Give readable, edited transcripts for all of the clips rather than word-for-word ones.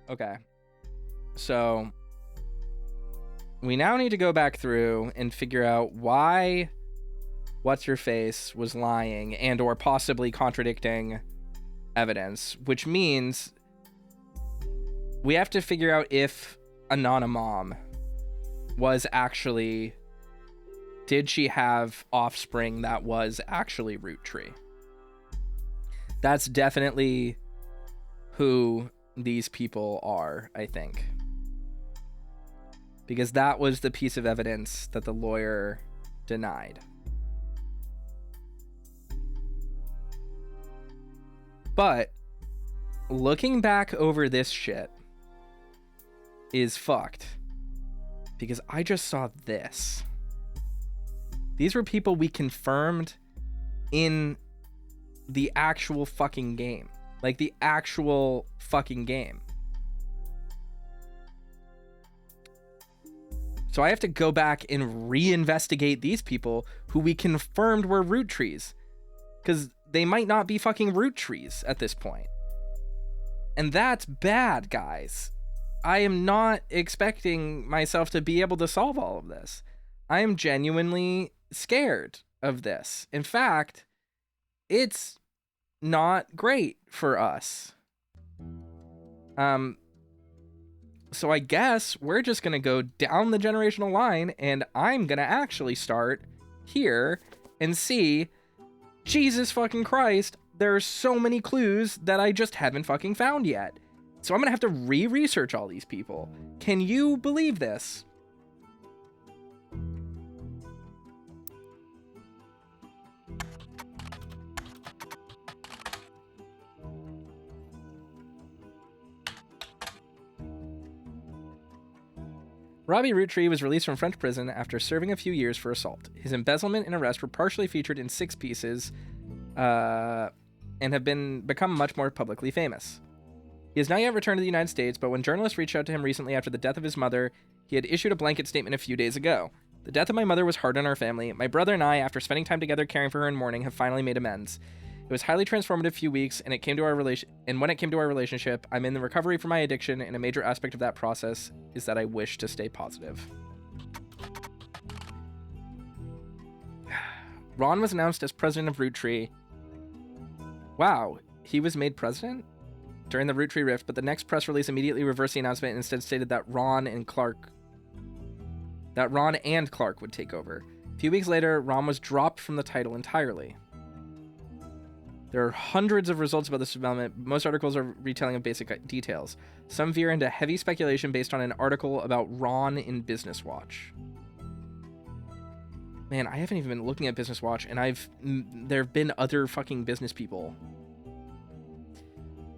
Okay. So we now need to go back through and figure out why What's-Her-Face was lying and or possibly contradicting evidence, which means we have to figure out if Anonymom was actually... Did she have offspring that was actually Roottree? That's definitely who these people are, I think. Because that was the piece of evidence that the lawyer denied. But looking back over this shit is fucked. Because I just saw this. These were people we confirmed in the actual fucking game. Like the actual fucking game. So I have to go back and reinvestigate these people who we confirmed were Roottrees. Because they might not be fucking Roottrees at this point. And that's bad, guys. I am not expecting myself to be able to solve all of this. I am genuinely scared of this. In fact, it's not great for us. So I guess we're just going to go down the generational line, and I'm going to actually start here and see, Jesus fucking Christ, there are so many clues that I just haven't fucking found yet. So I'm going to have to re-research all these people. Can you believe this? Robbie Roottree was released from French prison after serving a few years for assault. His embezzlement and arrest were partially featured in 6 pieces and have become much more publicly famous. He has not yet returned to the United States, but when journalists reached out to him recently after the death of his mother, he had issued a blanket statement a few days ago. The death of my mother was hard on our family. My brother and I, after spending time together caring for her in mourning, have finally made amends. It was highly transformative few weeks, and when it came to our relationship, I'm in the recovery from my addiction, and a major aspect of that process is that I wish to stay positive. Ron was announced as president of Roottree. Wow, he was made president during the Roottree rift, but the next press release immediately reversed the announcement and instead stated that Ron and Clark would take over. A few weeks later, Ron was dropped from the title entirely. There are hundreds of results about this development. Most articles are retelling of basic details. Some veer into heavy speculation based on an article about Ron in Business Watch. Man, I haven't even been looking at Business Watch, and there have been other fucking business people.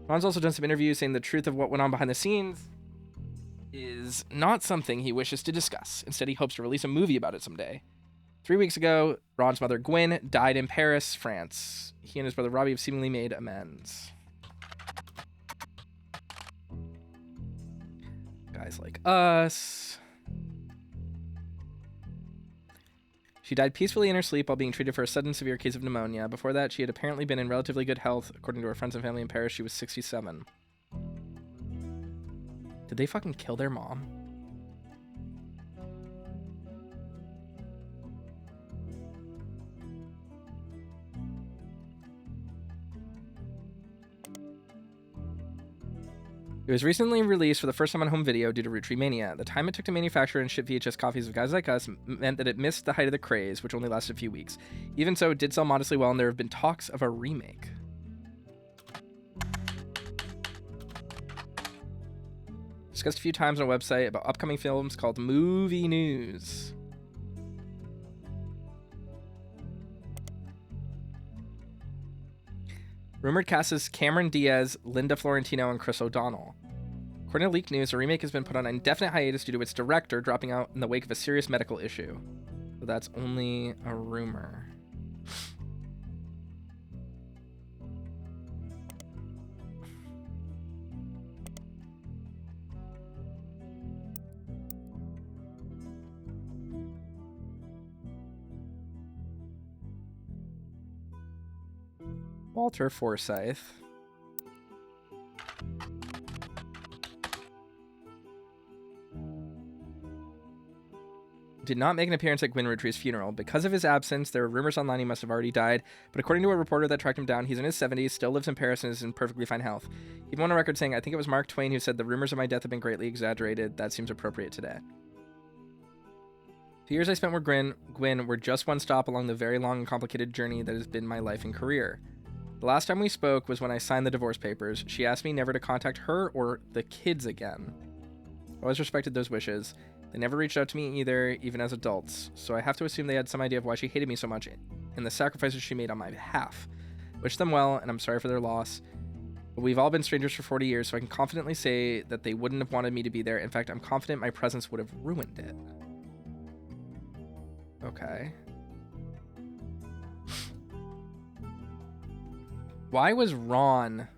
Ron's also done some interviews saying the truth of what went on behind the scenes is not something he wishes to discuss. Instead, he hopes to release a movie about it someday. 3 weeks ago, Ron's mother, Gwen, died in Paris, France. He and his brother, Robbie, have seemingly made amends. Guys like us. She died peacefully in her sleep while being treated for a sudden severe case of pneumonia. Before that, she had apparently been in relatively good health. According to her friends and family in Paris, she was 67. Did they fucking kill their mom? It was recently released for the first time on home video due to Roottreemania. The time it took to manufacture and ship VHS copies of Guys Like Us meant that it missed the height of the craze, which only lasted a few weeks. Even so, it did sell modestly well, and there have been talks of a remake. Discussed a few times on a website about upcoming films called Movie News. Rumored cast is Cameron Diaz, Linda Florentino, and Chris O'Donnell. According to leaked news, the remake has been put on an indefinite hiatus due to its director dropping out in the wake of a serious medical issue. But that's only a rumor. Walter Forsythe. did not make an appearance at Gwyn Roottree's funeral. Because of his absence, there were rumors online he must have already died, but according to a reporter that tracked him down, he's in his 70s, still lives in Paris, and is in perfectly fine health. He went on record saying, "I think it was Mark Twain who said the rumors of my death have been greatly exaggerated. That seems appropriate today." The years I spent with Gwyn were just one stop along the very long and complicated journey that has been my life and career. The last time we spoke was when I signed the divorce papers. She asked me never to contact her or the kids again. I always respected those wishes. They never reached out to me either, even as adults, so I have to assume they had some idea of why she hated me so much and the sacrifices she made on my behalf. Wish them well, and I'm sorry for their loss. But we've all been strangers for 40 years, so I can confidently say that they wouldn't have wanted me to be there. In fact, I'm confident my presence would have ruined it. Okay. Why was Ron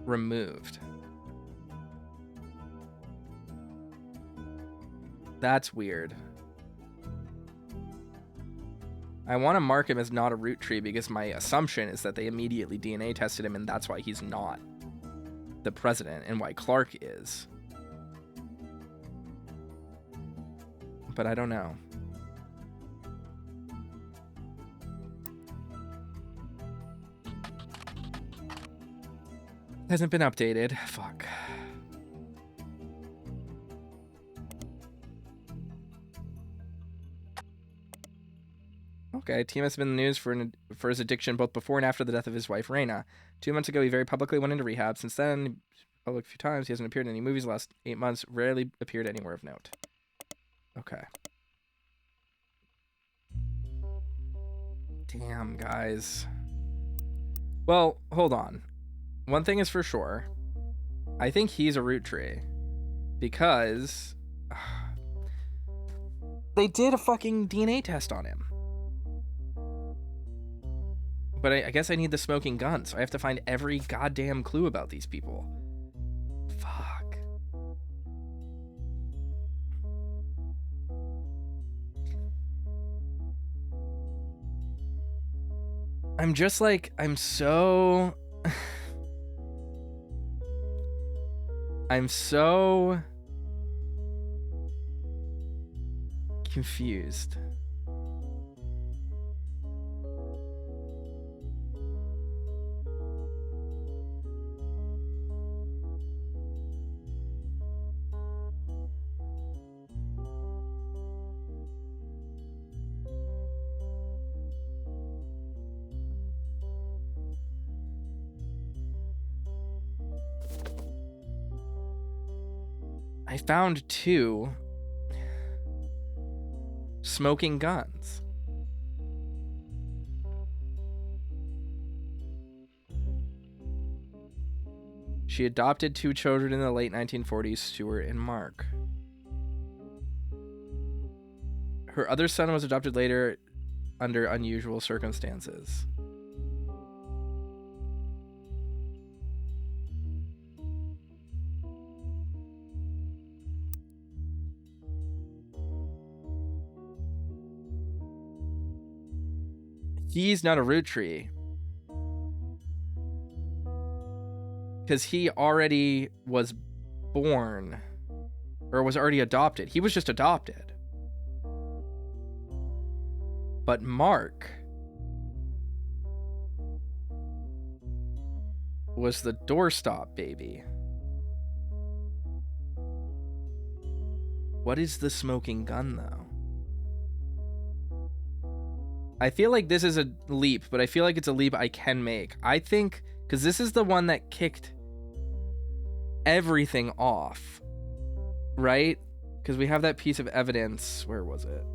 removed? That's weird. I want to mark him as not a Roottree because my assumption is that they immediately DNA tested him and that's why he's not the president and why Clark is. But I don't know. Hasn't been updated. Fuck. Okay, TM has been in the news for his addiction both before and after the death of his wife, Raina. 2 months ago, he very publicly went into rehab. Since then, public a few times, he hasn't appeared in any movies the last 8 months, rarely appeared anywhere of note. Okay. Damn, guys. Well, hold on. One thing is for sure. I think he's a Roottree. Because they did a fucking DNA test on him. But I guess I need the smoking gun, so I have to find every goddamn clue about these people. Fuck. I'm just like, I'm so confused. I found 2 smoking guns. She adopted 2 children in the late 1940s, Stuart and Mark. Her other son was adopted later under unusual circumstances. He's not a Roottree. Because he already was born. Or was already adopted. He was just adopted. But Mark was the doorstop baby. What is the smoking gun, though? I feel like this is a leap, but I feel like it's a leap I can make. I think, because this is the one that kicked everything off, right? Because we have that piece of evidence. Where was it?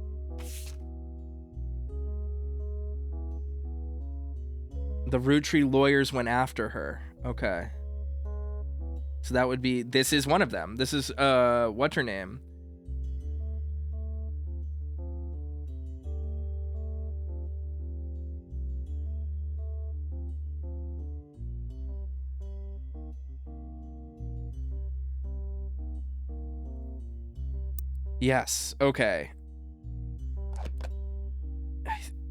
The Roottree lawyers went after her. Okay. So that would be, this is one of them. This is, what's her name? Yes, okay.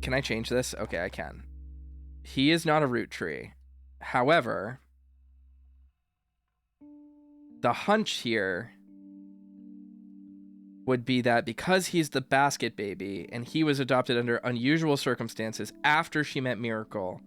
Can I change this? Okay, I can. He is not a Roottree. However, the hunch here would be that because he's the basket baby and he was adopted under unusual circumstances after she met Miracle.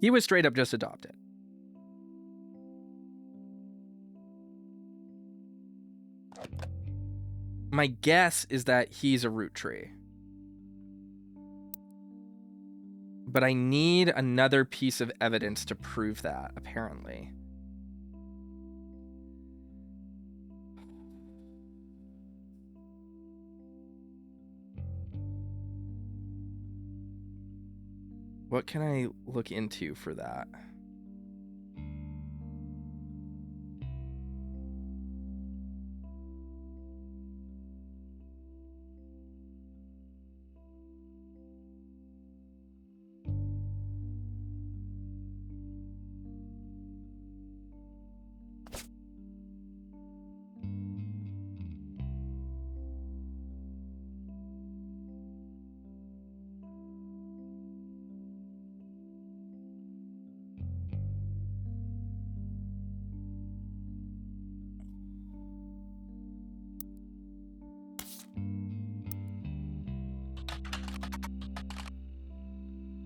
He was straight up just adopted. My guess is that he's a Roottree. But I need another piece of evidence to prove that, apparently. What can I look into for that?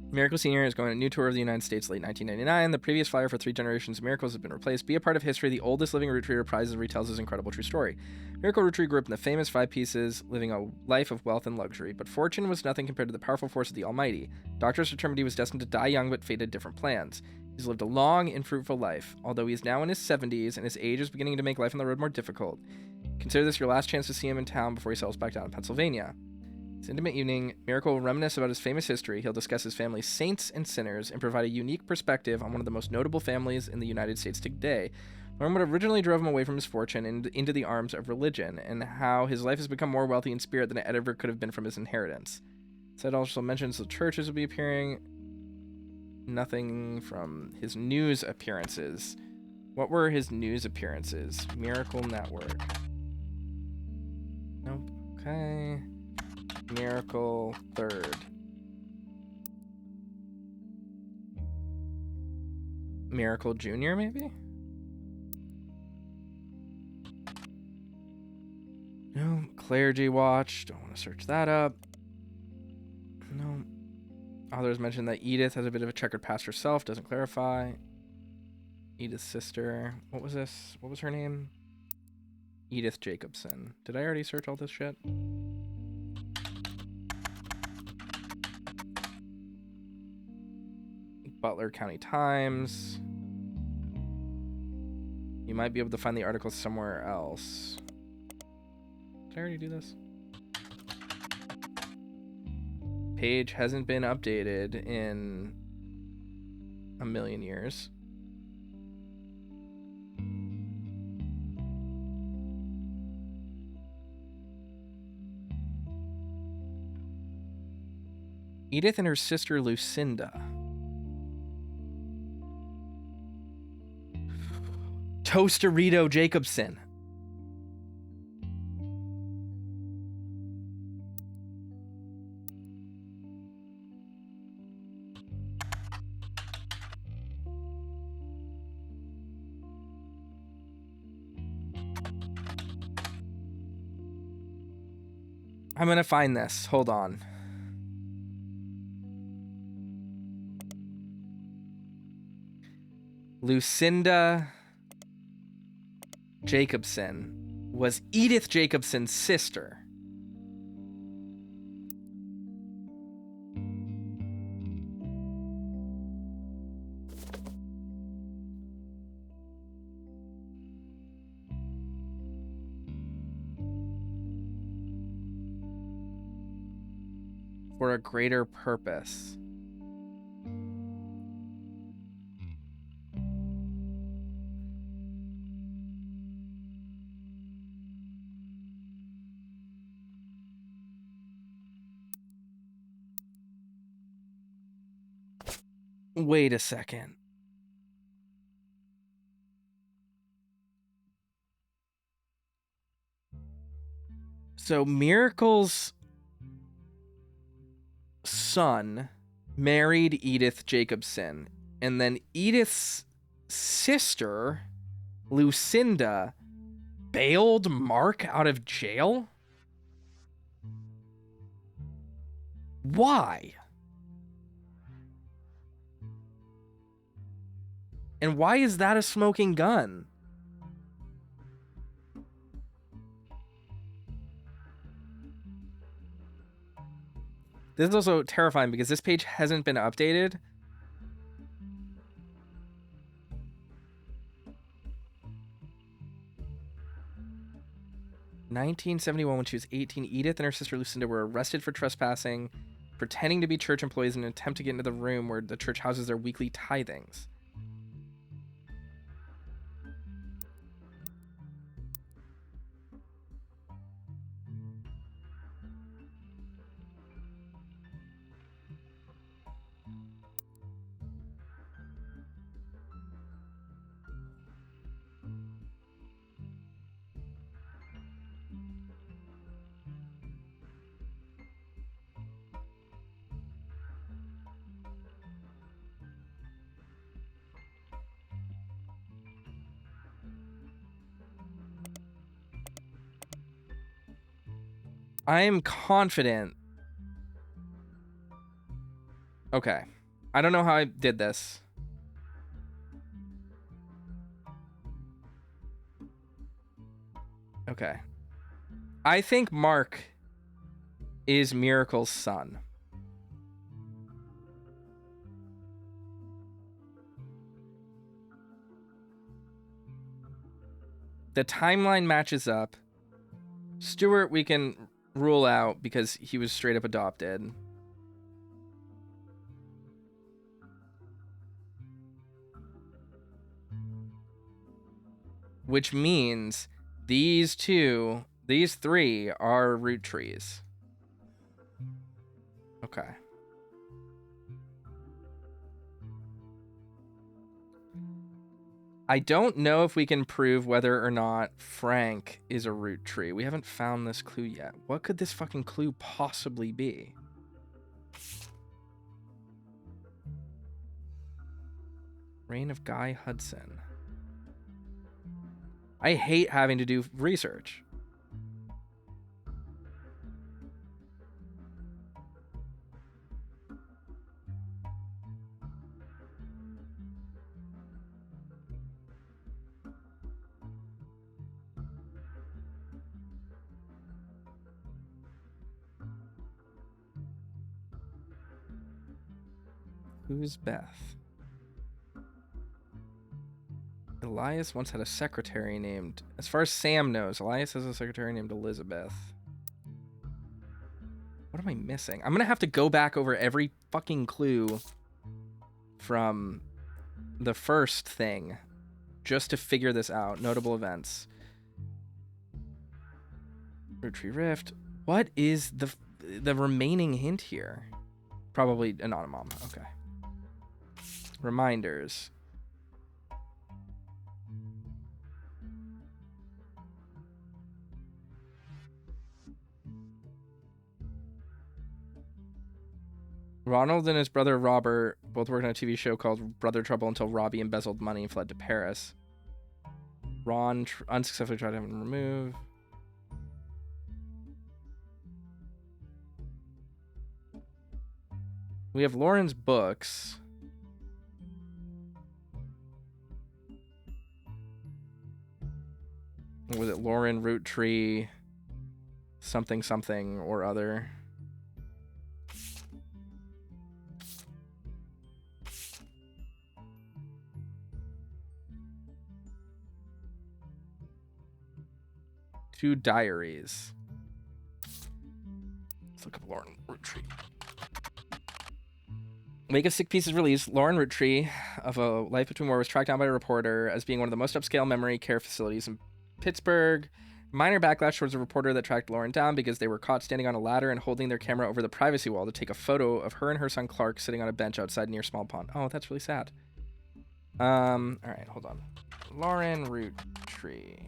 Miracle Sr. is going on a new tour of the United States late 1999. The previous flyer for 3 generations of Miracles has been replaced. Be a part of history. The oldest living Roottree reprises and retells his incredible true story. Miracle Roottree grew up in the famous 5 Pieces, living a life of wealth and luxury, but fortune was nothing compared to the powerful force of the Almighty. Doctors determined he was destined to die young but fated different plans. He's lived a long and fruitful life, although he is now in his 70s and his age is beginning to make life on the road more difficult. Consider this your last chance to see him in town before he settles back down in Pennsylvania. His intimate evening, Miracle will reminisce about his famous history. He'll discuss his family's saints and sinners and provide a unique perspective on one of the most notable families in the United States today. Learn what originally drove him away from his fortune and into the arms of religion, and how his life has become more wealthy in spirit than it ever could have been from his inheritance. It also mentions the churches will be appearing. Nothing from his news appearances. What were his news appearances? Miracle Network. Nope. Okay. Miracle 3rd. Miracle Jr., maybe? No. Clergy Watch. Don't want to search that up. No. Authors mentioned that Edith has a bit of a checkered past herself. Doesn't clarify. Edith's sister. What was this? What was her name? Edith Jacobson. Did I already search all this shit? Butler County Times. You might be able to find the article somewhere else. Did I already do this? Page hasn't been updated in a million years. Edith and her sister Lucinda. Toasterito Jacobson. I'm gonna find this. Hold on. Lucinda Jacobson was Edith Jacobson's sister. For a greater purpose. Wait a second. So Miracle's son married Edith Jacobson, and then Edith's sister, Lucinda, bailed Mark out of jail? Why? And why is that a smoking gun? This is also terrifying because this page hasn't been updated. In 1971, when she was 18, Edith and her sister Lucinda were arrested for trespassing, pretending to be church employees in an attempt to get into the room where the church houses their weekly tithings. I am confident. Okay. I don't know how I did this. Okay. I think Mark is Miracle's son. The timeline matches up. Stuart, we can rule out because he was straight up adopted. Which means these three are Roottrees. Okay. I don't know if we can prove whether or not Frank is a Roottree. We haven't found this clue yet. What could this fucking clue possibly be? Reign of Guy Hudson. I hate having to do research. Who's Beth? Elias once had a secretary named... As far as Sam knows, Elias has a secretary named Elizabeth. What am I missing? I'm going to have to go back over every fucking clue from the first thing just to figure this out. Notable events. Roottree Rift. What is the remaining hint here? Probably Anonymom. Okay. Reminders. Ronald and his brother Robert both worked on a TV show called Brother Trouble until Robbie embezzled money and fled to Paris. Ron unsuccessfully tried to have him removed. We have Lauren's books. Was it Lauren Roottree something something or other? Two diaries. Let's look up Lauren Roottree. Wake of Sick Pieces release, Lauren Roottree of A Life Between War was tracked down by a reporter as being one of the most upscale memory care facilities in Pittsburgh. Minor backlash towards a reporter that tracked Lauren down because they were caught standing on a ladder and holding their camera over the privacy wall to take a photo of her and her son Clark sitting on a bench outside near Small Pond. Oh, that's really sad. All right, hold on. Lauren Roottree,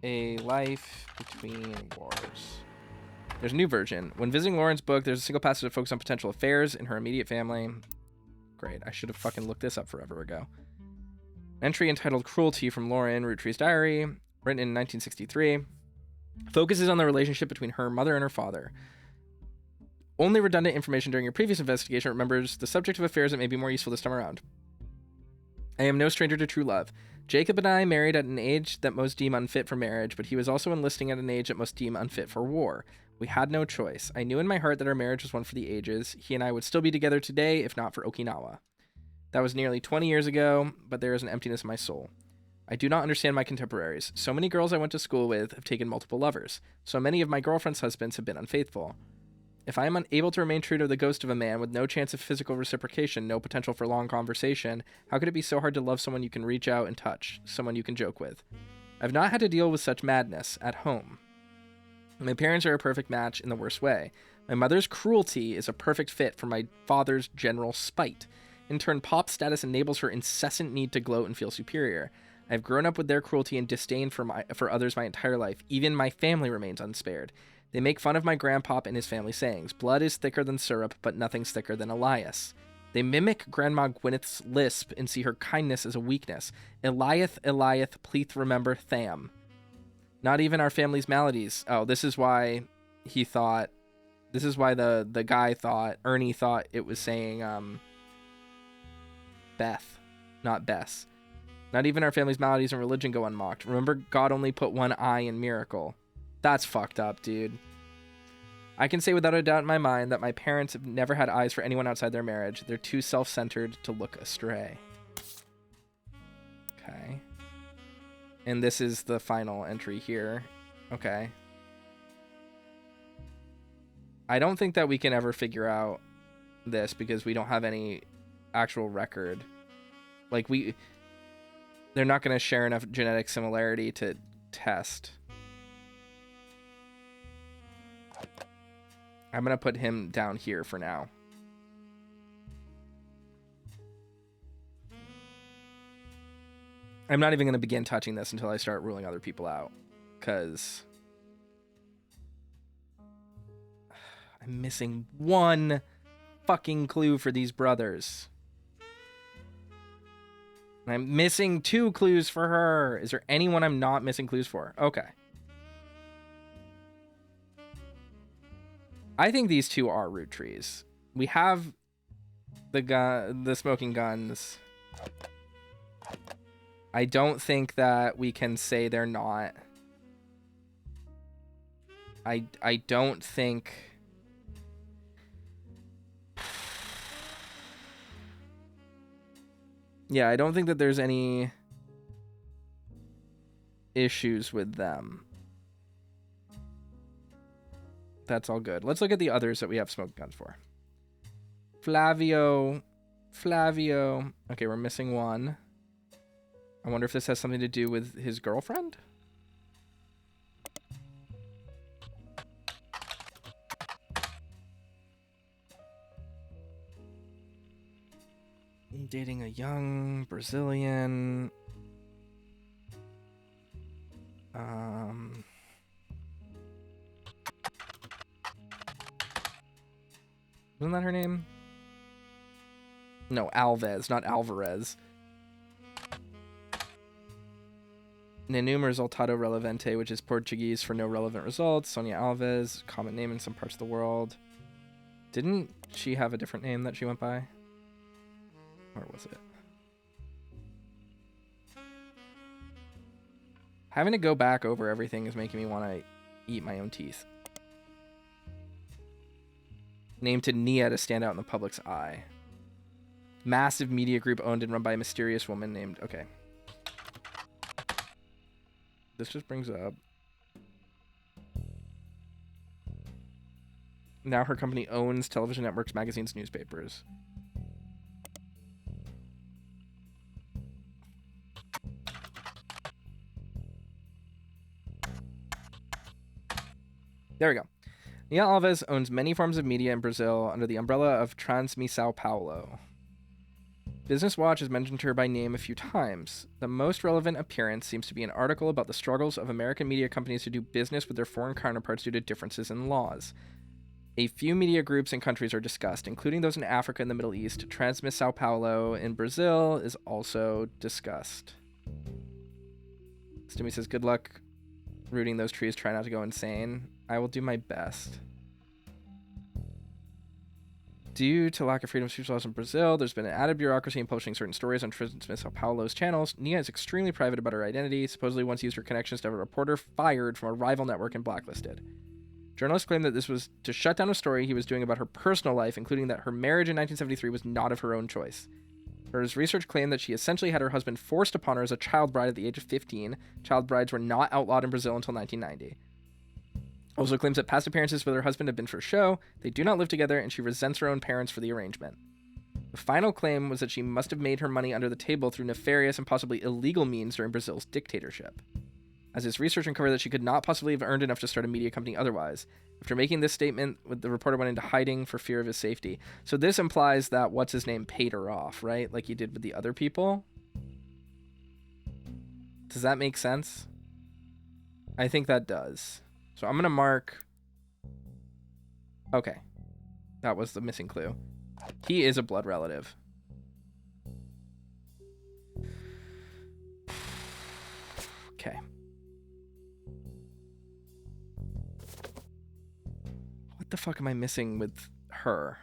A Life Between Wars. There's a new version. When visiting Lauren's book, there's a single passage that focuses on potential affairs in her immediate family. Great. I should have fucking looked this up forever ago. Entry entitled Cruelty from Lauren, Roottree's Diary, written in 1963. Focuses on the relationship between her mother and her father. Only redundant information during your previous investigation remembers the subject of affairs that may be more useful this time around. I am no stranger to true love. Jacob and I married at an age that most deem unfit for marriage, but he was also enlisting at an age that most deem unfit for war. We had no choice. I knew in my heart that our marriage was one for the ages. He and I would still be together today, if not for Okinawa. That was nearly 20 years ago, but there is an emptiness in my soul. I do not understand my contemporaries. So many girls I went to school with have taken multiple lovers. So many of my girlfriend's husbands have been unfaithful. If I am unable to remain true to the ghost of a man with no chance of physical reciprocation, no potential for long conversation, how could it be so hard to love someone you can reach out and touch, someone you can joke with? I've not had to deal with such madness at home. My parents are a perfect match in the worst way. My mother's cruelty is a perfect fit for my father's general spite. In turn, pop status enables her incessant need to gloat and feel superior. I've grown up with their cruelty and disdain for others my entire life. Even my family remains unspared. They make fun of my grandpop and his family sayings. Blood is thicker than syrup, but nothing's thicker than Elias. They mimic Grandma Gwyneth's lisp and see her kindness as a weakness. Eliath, please remember Tham. Not even our family's maladies. Oh, this is why he thought... This is why the guy thought... Ernie thought it was saying, Beth, not Bess. Not even our family's maladies and religion go unmocked. Remember, God only put one eye in miracle. That's fucked up, dude. I can say without a doubt in my mind that my parents have never had eyes for anyone outside their marriage. They're too self-centered to look astray. Okay. And this is the final entry here. Okay. I don't think that we can ever figure out this because we don't have any actual record. Like, they're not going to share enough genetic similarity to test. I'm going to put him down here for now. I'm not even going to begin touching this until I start ruling other people out. Because I'm missing one fucking clue for these brothers. And I'm missing 2 clues for her. Is there anyone I'm not missing clues for? Okay. I think these 2 are Roottrees. We have the smoking guns. I don't think that we can say they're not. I don't think... Yeah, I don't think that there's any issues with them. That's all good. Let's look at the others that we have smoke guns for. Flavio. Okay, we're missing one. I wonder if this has something to do with his girlfriend? Dating a young Brazilian. Isn't that her name? No, Alves, not Alvarez. Nenhum resultado relevante, which is Portuguese for no relevant results. Sonia Alves, common name in some parts of the world. Didn't she have a different name that she went by? Or was it? Having to go back over everything is making me want to eat my own teeth. Named to Nia to stand out in the public's eye. Massive media group owned and run by a mysterious woman named... Okay. This just brings up... Now her company owns television networks, magazines, newspapers. There we go. Nia Alves owns many forms of media in Brazil under the umbrella of Transmissão Paulo. Business Watch has mentioned her by name a few times. The most relevant appearance seems to be an article about the struggles of American media companies to do business with their foreign counterparts due to differences in laws. A few media groups and countries are discussed, including those in Africa and the Middle East. Transmiss Sao Paulo in Brazil is also discussed. Stimmy says, good luck rooting those trees. Try not to go insane. I will do my best. Due to lack of freedom of speech laws in Brazil, there's been an added bureaucracy in publishing certain stories on Transmiss Sao Paulo's channels. Nia is extremely private about her identity, supposedly once used her connections to have a reporter fired from a rival network and blacklisted. Journalists claim that this was to shut down a story he was doing about her personal life, including that her marriage in 1973 was not of her own choice. Her research claimed that she essentially had her husband forced upon her as a child bride at the age of 15. Child brides were not outlawed in Brazil until 1990. Also claims that past appearances with her husband have been for show, they do not live together, and she resents her own parents for the arrangement. The final claim was that she must have made her money under the table through nefarious and possibly illegal means during Brazil's dictatorship. As his research uncovered that she could not possibly have earned enough to start a media company otherwise. After making this statement, the reporter went into hiding for fear of his safety. So this implies that what's-his-name paid her off, right? Like he did with the other people? Does that make sense? I think that does. So I'm going to mark... Okay. That was the missing clue. He is a blood relative. Okay. What the fuck am I missing with her?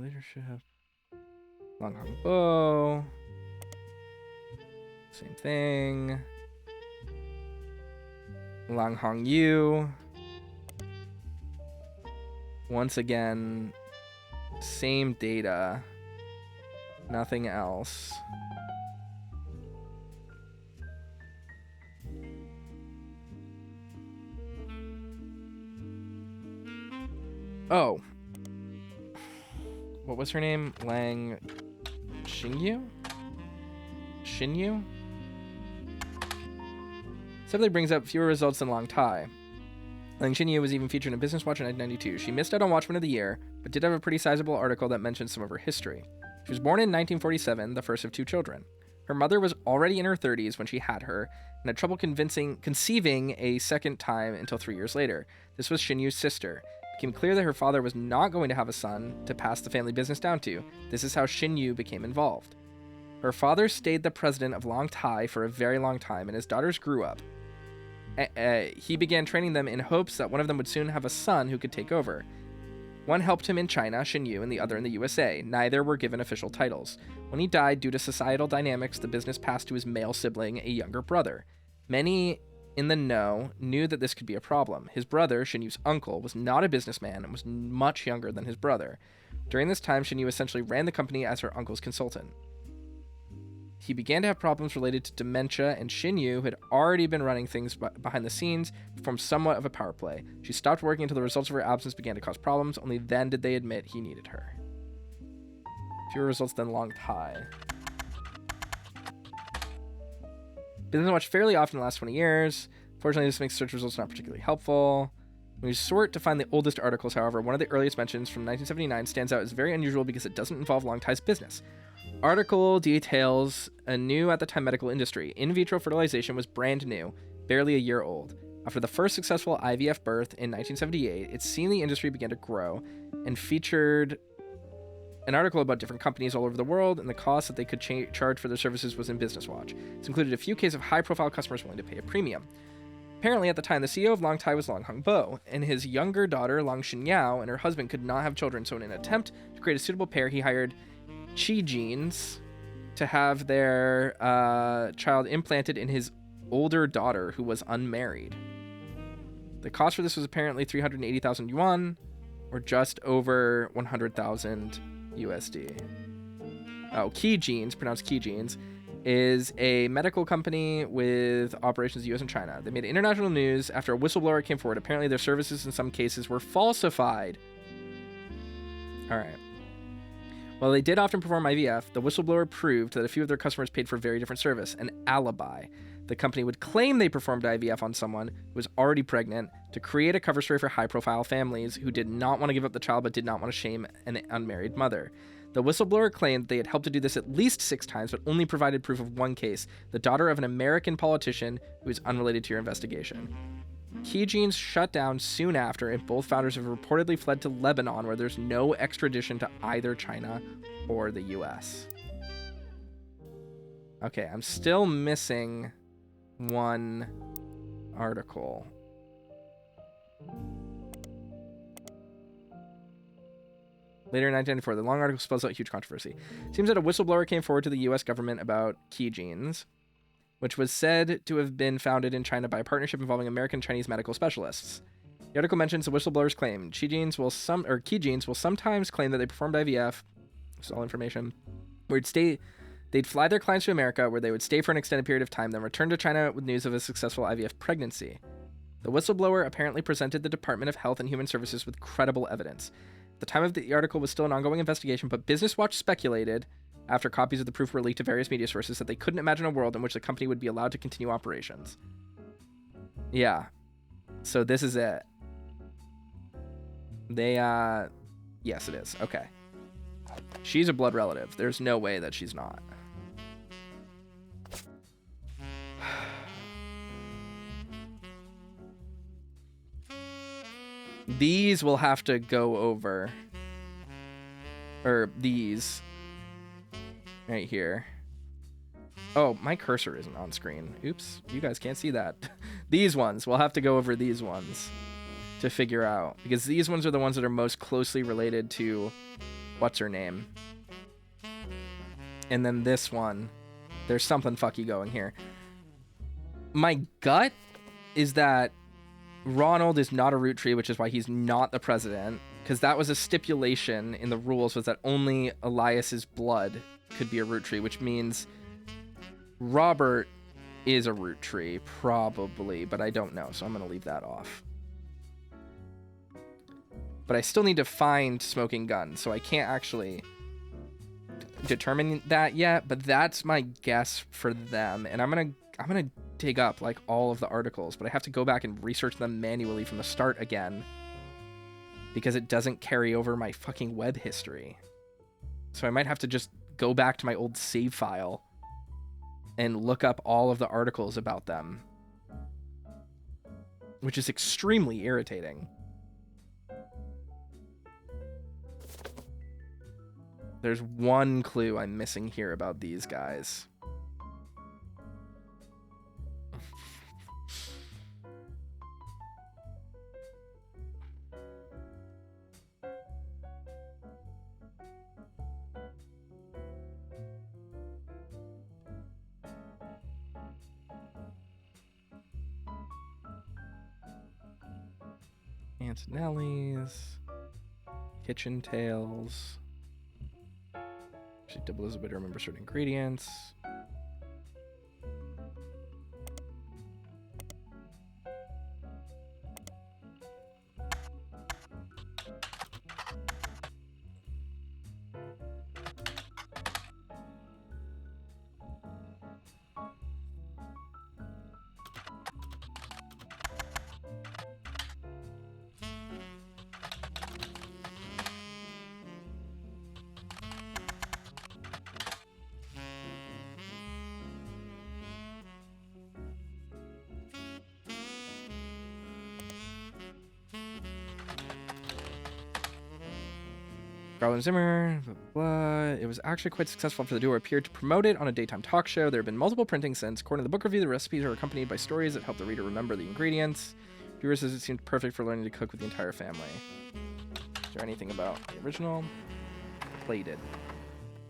Leadership. Long Hong Bo. Same thing. Lang Hong Yu. Once again, same data. Nothing else. Oh. What was her name? Lang Xingyu? Xinyu? Simply brings up fewer results than Long Tai. Lang Xinyu was even featured in Business Watch in 1992. She missed out on Watchman of the Year, but did have a pretty sizable article that mentions some of her history. She was born in 1947, the first of 2 children. Her mother was already in her 30s when she had her, and had trouble conceiving a second time until 3 years later. This was Xinyu's sister. It became clear that her father was not going to have a son to pass the family business down to. This is how Xinyu became involved. Her father stayed the president of Long Tai for a very long time, and his daughters grew up. He began training them in hopes that one of them would soon have a son who could take over. One helped him in China, Xinyu, and the other in the USA. Neither were given official titles. When he died, due to societal dynamics, the business passed to his male sibling, a younger brother. Many in the know knew that this could be a problem. His brother, Xinyu's uncle, was not a businessman and was much younger than his brother. During this time, Xinyu essentially ran the company as her uncle's consultant. He began to have problems related to dementia, and Xinyu, who had already been running things behind the scenes, performed somewhat of a power play. She stopped working until the results of her absence began to cause problems. Only then did they admit he needed her. Fewer results than Long Tai. Business Watch fairly often in the last 20 years. Fortunately, this makes search results not particularly helpful. When you sort to find the oldest articles, however, one of the earliest mentions from 1979 stands out as very unusual because it doesn't involve Long Tai's business. Article details a new at the time medical industry. In vitro fertilization was brand new, barely a year old. After the first successful IVF birth in 1978, it's seen the industry began to grow and featured an article about different companies all over the world and the cost that they could charge for their services was in Business Watch. It's included a few cases of high-profile customers willing to pay a premium. Apparently, at the time, the CEO of Long Tai was Lang Hong Bo, and his younger daughter, Lang Xinyao, and her husband could not have children, so in an attempt to create a suitable pair, he hired Chi Genes to have their child implanted in his older daughter, who was unmarried. The cost for this was apparently 380,000 yuan, or just over 100,000 USD. Oh, Key Genes, pronounced Key Genes, is a medical company with operations in the US and China. They made international news after a whistleblower came forward. Apparently their services in some cases were falsified. All right. While they did often perform IVF, the whistleblower proved that a few of their customers paid for very different service, an alibi. The company would claim they performed IVF on someone who was already pregnant to create a cover story for high-profile families who did not want to give up the child but did not want to shame an unmarried mother. The whistleblower claimed they had helped to do this at least 6 times, but only provided proof of one case, the daughter of an American politician who is unrelated to your investigation. Key Genes shut down soon after, and both founders have reportedly fled to Lebanon, where there's no extradition to either China or the US. Okay, I'm still missing one article. Later in 1994, the long article spells out huge controversy. It seems that a whistleblower came forward to the U.S. government about Key Genes, which was said to have been founded in China by a partnership involving American Chinese medical specialists. The article mentions the whistleblower's claim. Key Genes will sometimes claim that they performed IVF. This is all information. They'd fly their clients to America, where they would stay for an extended period of time, then return to China with news of a successful IVF pregnancy. The whistleblower apparently presented the Department of Health and Human Services with credible evidence. At the time of the article was still an ongoing investigation, but Business Watch speculated, after copies of the proof were leaked to various media sources, that they couldn't imagine a world in which the company would be allowed to continue operations. Yeah. So this is it. Yes, it is. Okay. She's a blood relative. There's no way that she's not. These will have to go over. Or these. Right here. Oh, my cursor isn't on screen. Oops, you guys can't see that. These ones. We'll have to go over these ones to figure out. Because these ones are the ones that are most closely related to what's her name. And then this one. There's something fucky going here. My gut is that Ronald is not a Roottree, which is why he's not the president. Because that was a stipulation in the rules, was that only Elias's blood could be a Roottree, which means Robert is a Roottree, probably, but I don't know, so I'm going to leave that off. But I still need to find Smoking Gun, so I can't actually determine that yet, but that's my guess for them. And I'm gonna dig up like all of the articles, but I have to go back and research them manually from the start again because it doesn't carry over my fucking web history. So I might have to just go back to my old save file and look up all of the articles about them, which is extremely irritating. There's one clue I'm missing here about these guys. Antonelli's, Kitchen Tales. Actually, double is a way to remember certain ingredients. Garland Zimmer, blah, blah. It was actually quite successful after the duo appeared to promote it on a daytime talk show. There have been multiple printings since. According to the book review, the recipes are accompanied by stories that help the reader remember the ingredients. Viewer says it seemed perfect for learning to cook with the entire family. Is there anything about the original? Plated.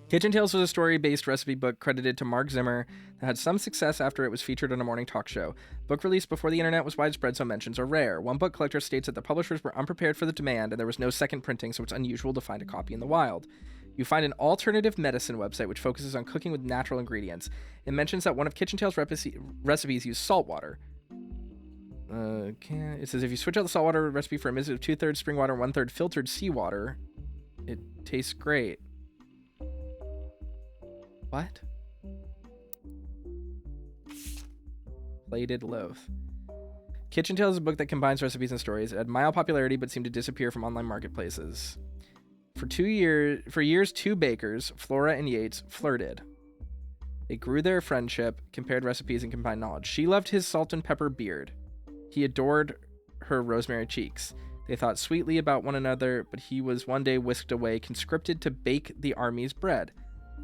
Kitchen Tales was a story-based recipe book credited to Mark Zimmer that had some success after it was featured on a morning talk show. Book released before the internet was widespread, so mentions are rare. One book collector states that the publishers were unprepared for the demand and there was no second printing, so it's unusual to find a copy in the wild. You find an alternative medicine website which focuses on cooking with natural ingredients. It mentions that one of Kitchen Tales' recipes used salt water. It says if you switch out the salt water recipe for a mix of 2/3 spring water and 1/3 filtered seawater, it tastes great. What? Plated loaf. Kitchen Tales is a book that combines recipes and stories. It had mild popularity but seemed to disappear from online marketplaces. For years, two bakers, Flora and Yates, flirted. They grew their friendship, compared recipes, and combined knowledge. She loved his salt and pepper beard. He adored her rosemary cheeks. They thought sweetly about one another, but he was one day whisked away, conscripted to bake the army's bread.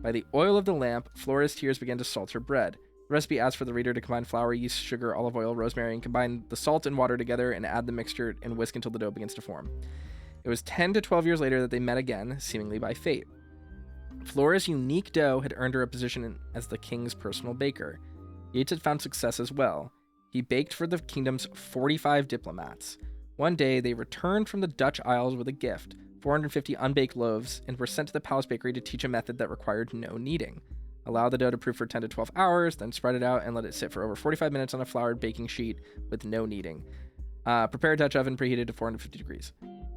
By the oil of the lamp, Flora's tears began to salt her bread. The recipe asks for the reader to combine flour, yeast, sugar, olive oil, rosemary, and combine the salt and water together and add the mixture and whisk until the dough begins to form. It was 10 to 12 years later that they met again, seemingly by fate. Flora's unique dough had earned her a position as the king's personal baker. Yates had found success as well. He baked for the kingdom's 45 diplomats. One day, they returned from the Dutch Isles with a gift, 450 unbaked loaves, and were sent to the palace bakery to teach a method that required no kneading. Allow the dough to proof for 10 to 12 hours, then spread it out and let it sit for over 45 minutes on a floured baking sheet with no kneading. Prepare a Dutch oven preheated to 450 degrees.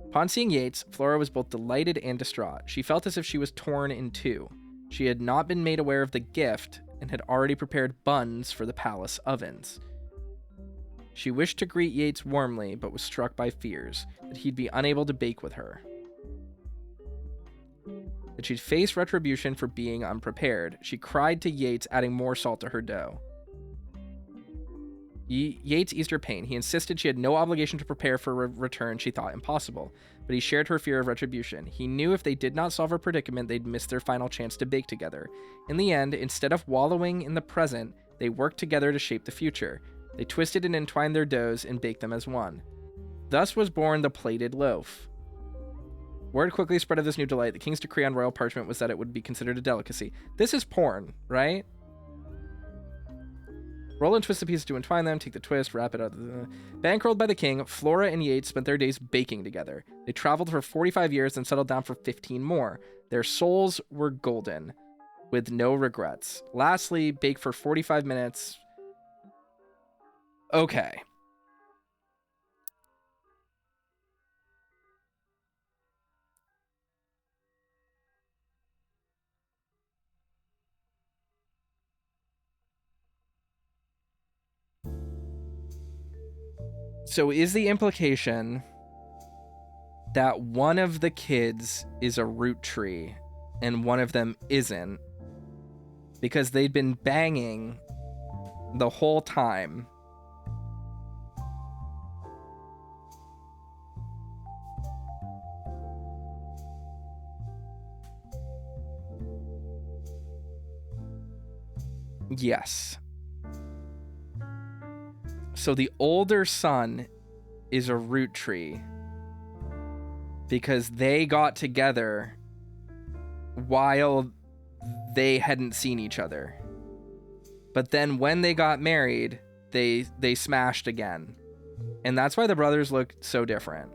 Upon seeing Yates, Flora was both delighted and distraught. She felt as if she was torn in two. She had not been made aware of the gift and had already prepared buns for the palace ovens. She wished to greet Yates warmly, but was struck by fears that he'd be unable to bake with her. That she'd face retribution for being unprepared. She cried to Yates, adding more salt to her dough. Yates eased her pain. He insisted she had no obligation to prepare for a return she thought impossible, but he shared her fear of retribution. He knew if they did not solve her predicament, they'd miss their final chance to bake together. In the end, instead of wallowing in the present, they worked together to shape the future. They twisted and entwined their doughs and baked them as one. Thus was born the plated loaf. Word quickly spread of this new delight. The king's decree on royal parchment was that it would be considered a delicacy. This is porn, right? Roll and twist the pieces to entwine them, take the twist, wrap it up. Bankrolled by the king, Flora and Yates spent their days baking together. They traveled for 45 years and settled down for 15 more. Their souls were golden, with no regrets. Lastly, bake for 45 minutes. Okay. So is the implication that one of the kids is a Roottree and one of them isn't because they'd been banging the whole time? Yes. So the older son is a Roottree because they got together while they hadn't seen each other. But then when they got married, they smashed again. And that's why the brothers look so different.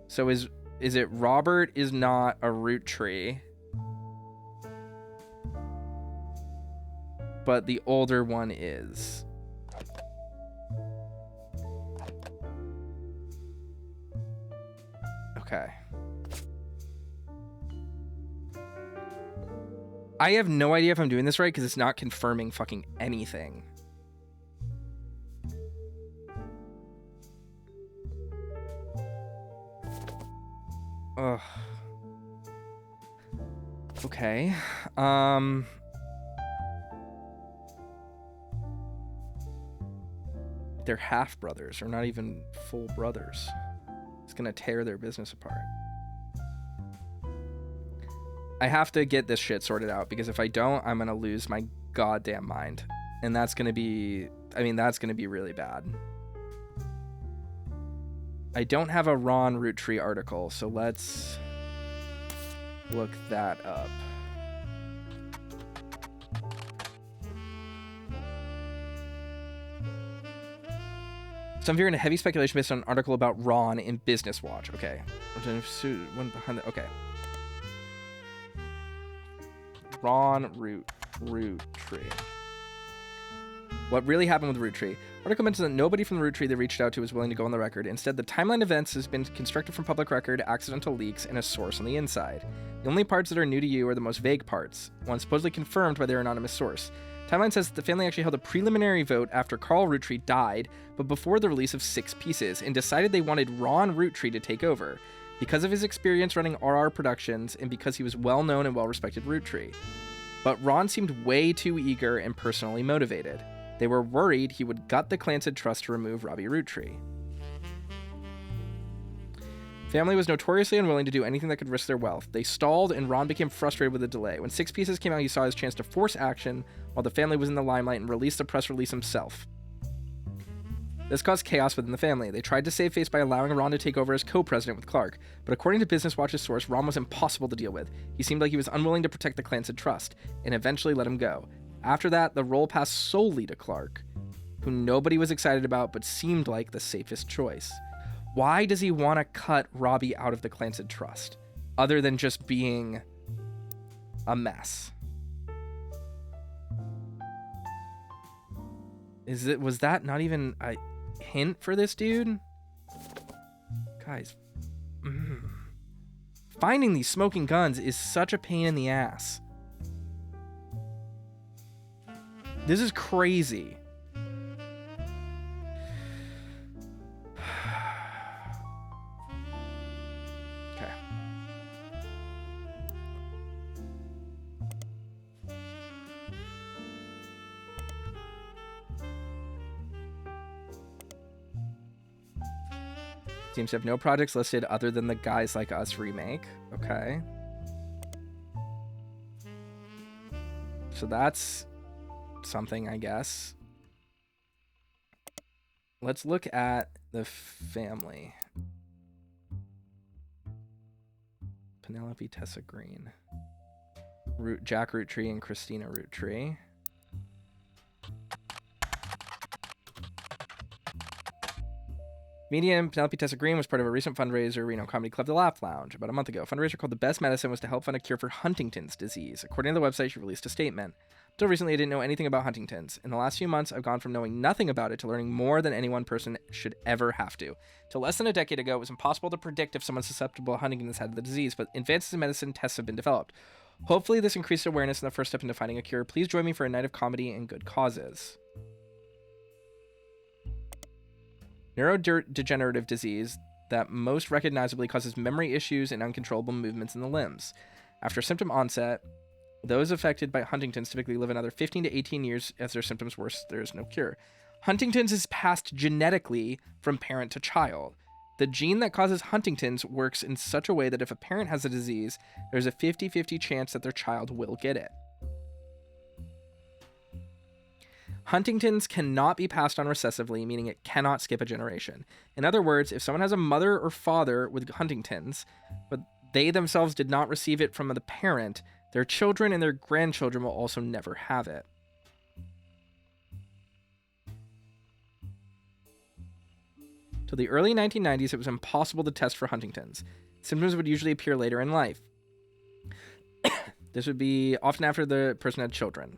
So is it Robert is not a Roottree, but the older one is? Okay. I have no idea if I'm doing this right because it's not confirming fucking anything. Ugh. Okay. They're half brothers, or not even full brothers. It's gonna tear their business apart. I have to get this shit sorted out because if I don't, I'm gonna lose my goddamn mind. And that's gonna be, that's gonna be really bad. I don't have a Ron Roottree article, so let's look that up. So I'm hearing a heavy speculation based on an article about Ron in Business Watch. Okay. Okay. Ron Roottree. What really happened with Roottree? Article mentions that nobody from the Roottree they reached out to was willing to go on the record. Instead, the timeline of events has been constructed from public record, accidental leaks, and a source on the inside. The only parts that are new to you are the most vague parts, one supposedly confirmed by their anonymous source. Timeline says that the family actually held a preliminary vote after Carl Roottree died, but before the release of 6 pieces, and decided they wanted Ron Roottree to take over, because of his experience running RR Productions and because he was well-known and well-respected Roottree. But Ron seemed way too eager and personally motivated. They were worried he would gut the Clancid Trust to remove Robbie Roottree. Family was notoriously unwilling to do anything that could risk their wealth. They stalled, and Ron became frustrated with the delay. When 6 pieces came out, he saw his chance to force action while the family was in the limelight and released the press release himself. This caused chaos within the family. They tried to save face by allowing Ron to take over as co-president with Clark, but according to Business Watch's source, Ron was impossible to deal with. He seemed like he was unwilling to protect the Clancid Trust, and eventually let him go. After that, the role passed solely to Clark, who nobody was excited about but seemed like the safest choice. Why does he want to cut Robbie out of the Clancid Trust, other than just being a mess? Was that not even a hint for this dude? Guys, finding these smoking guns is such a pain in the ass. This is crazy. Okay. Seems to have no projects listed other than the Guys Like Us remake. Okay. So that's something, I guess. Let's look at the family. Penelope Tessa Green. Jack Roottree and Christina Roottree. Comedian Penelope Tessa Green was part of a recent fundraiser, Reno Comedy Club, The Laugh Lounge, about a month ago. A fundraiser called The Best Medicine was to help fund a cure for Huntington's disease. According to the website, she released a statement. Until recently, I didn't know anything about Huntington's. In the last few months, I've gone from knowing nothing about it to learning more than any one person should ever have to. Till less than a decade ago, it was impossible to predict if someone susceptible to Huntington's had the disease, but advances in medicine tests have been developed. Hopefully, this increased awareness and the first step into finding a cure. Please join me for a night of comedy and good causes. Neurodegenerative disease that most recognizably causes memory issues and uncontrollable movements in the limbs. After symptom onset, those affected by Huntington's typically live another 15 to 18 years. As their symptoms worse, there is no cure. Huntington's is passed genetically from parent to child. The gene that causes Huntington's works in such a way that if a parent has a disease, there's a 50-50 chance that their child will get it. Huntington's cannot be passed on recessively, meaning it cannot skip a generation. In other words, if someone has a mother or father with Huntington's, but they themselves did not receive it from the parent, their children and their grandchildren will also never have it. Till the early 1990s, it was impossible to test for Huntington's. Symptoms would usually appear later in life. This would be often after the person had children.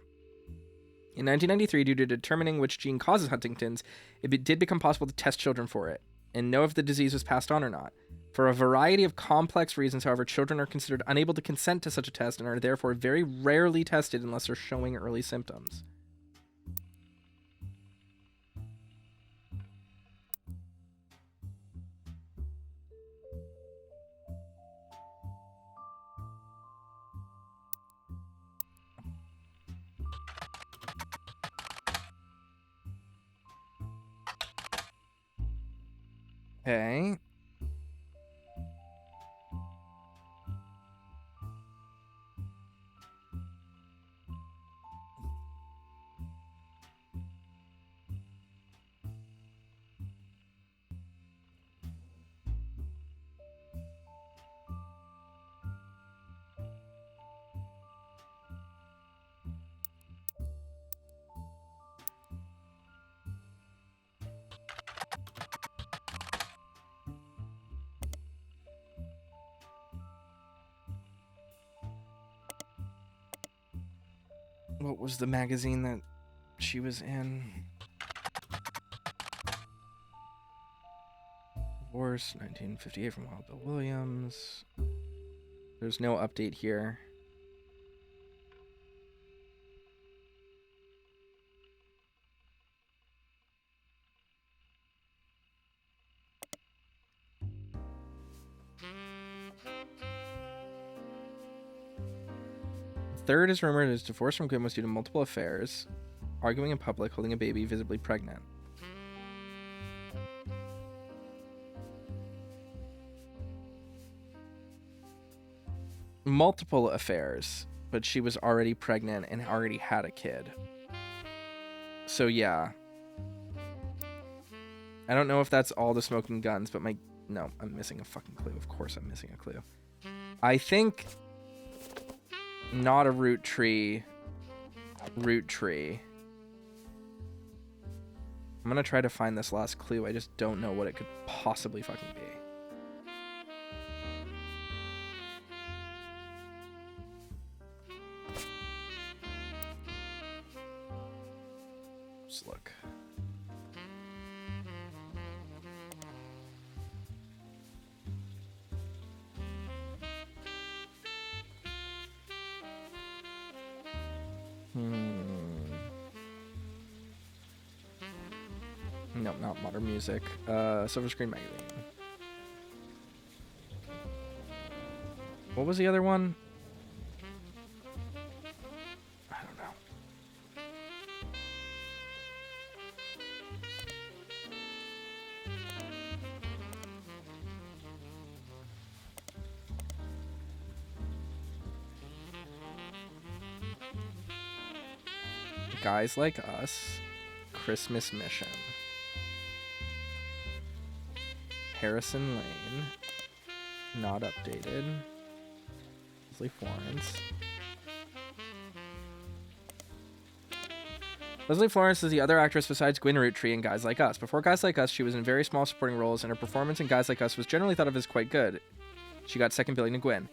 In 1993, due to determining which gene causes Huntington's, it did become possible to test children for it and know if the disease was passed on or not. For a variety of complex reasons, however, children are considered unable to consent to such a test and are therefore very rarely tested unless they're showing early symptoms. Okay. What was the magazine that she was in? Divorce, 1958 from Wild Bill Williams. There's no update here. third is rumored his divorce from Gwyn was due to multiple affairs, arguing in public, holding a baby, visibly pregnant. Multiple affairs, but she was already pregnant and already had a kid. So yeah. I don't know if that's all the smoking guns, but no, I'm missing a fucking clue. Of course I'm missing a clue. I think not a Roottree. Roottrees. I'm gonna try to find this last clue. I just don't know what it could possibly fucking be. Let's look. No, not modern music. Silver Screen Magazine. What was the other one? I don't know. Guys Like Us. Christmas Mission. Harrison Lane. Not updated. Leslie Florence. Leslie Florence is the other actress besides Gwyn Roottree in Guys Like Us. Before Guys Like Us, she was in very small supporting roles, and her performance in Guys Like Us was generally thought of as quite good. She got second billing to Gwyn.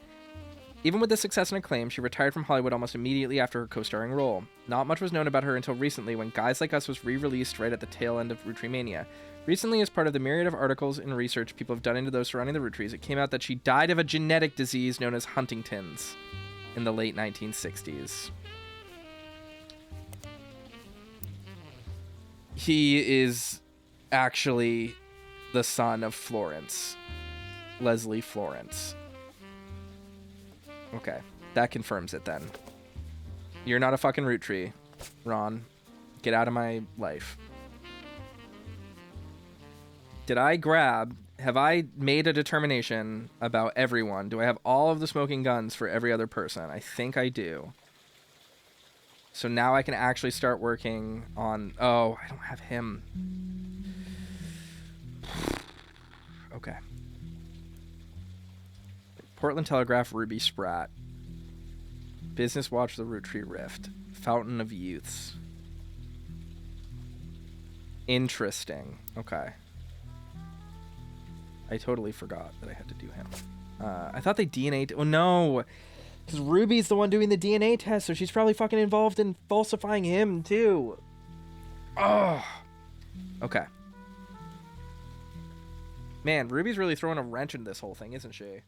Even with this success and acclaim, she retired from Hollywood almost immediately after her co-starring role. Not much was known about her until recently, when Guys Like Us was re-released right at the tail end of Roottreemania. Recently, as part of the myriad of articles and research people have done into those surrounding the Roottrees, it came out that she died of a genetic disease known as Huntington's in the late 1960s. He is actually the son of Florence. Leslie Florence. Okay, that confirms it then. You're not a fucking Roottree, Ron. Get out of my life. Did I have I made a determination about everyone? Do I have all of the smoking guns for every other person? I think I do. So now I can actually start working on... Oh, I don't have him. Okay. Portland Telegraph, Ruby Spratt. Business Watch, The Roottree Rift. Fountain of Youths. Interesting. Okay. I totally forgot that I had to do him. I thought they DNA... Oh, no. Because Ruby's the one doing the DNA test, so she's probably fucking involved in falsifying him, too. Oh. Okay. Man, Ruby's really throwing a wrench into this whole thing, isn't she?